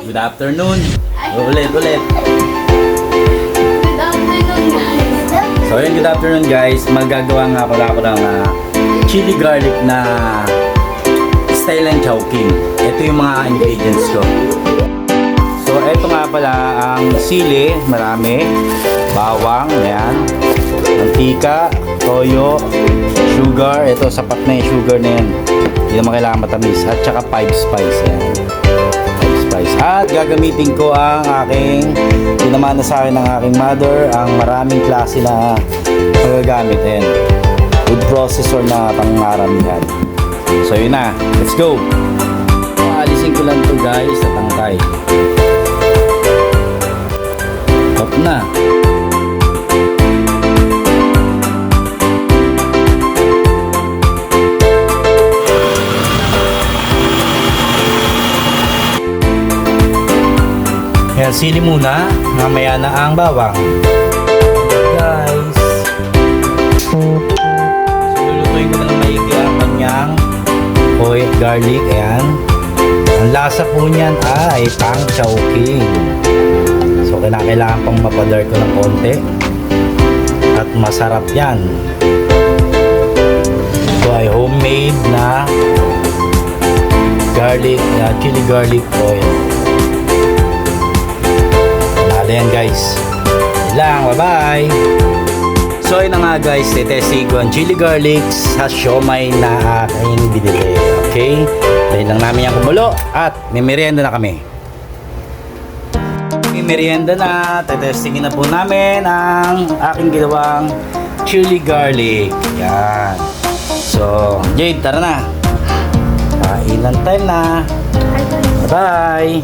Good afternoon. Ulit. Good afternoon, guys. So yun, good afternoon guys. Magagawa nga pala ako ng chili garlic na style and chowking. Ito yung mga ingredients ko. So ito nga pala ang sili, marami. Bawang, ayan. Mantika, toyo, sugar. Ito, sapat na yung sugar na yan. Hindi naman kailangan matamis. At saka 5 spice, ayan. 5 spice. At gagamitin ko ang aking pinamana sa akin ng aking mother, ang maraming klase na magagamit. Ayan. Food processor na pang-aramihan. So yun na, let's go! Alisin ko lang to guys sa tangkay. Top na. Ayan, sili muna. Mamaya na ang bawang. Guys. So, lulutuin ko na ng maigi ang kanyang garlic. Ayan. Ang lasa po niyan ay pang chowking. So, kailangan pang mapadar ko ng konti. At masarap yan. So, ay homemade na garlic, chili garlic oil. Ayan guys. Lang, bye-bye. So yun na nga guys, testing ko ang chili garlic sa siomay na aking binili. Okay? Dahil lang namin yung kumulo at may merienda na kami. May merienda na, testingin na po namin ang aking ginawang chili garlic. Yan. So, Jade, tara na. Kainan time na. Bye-bye.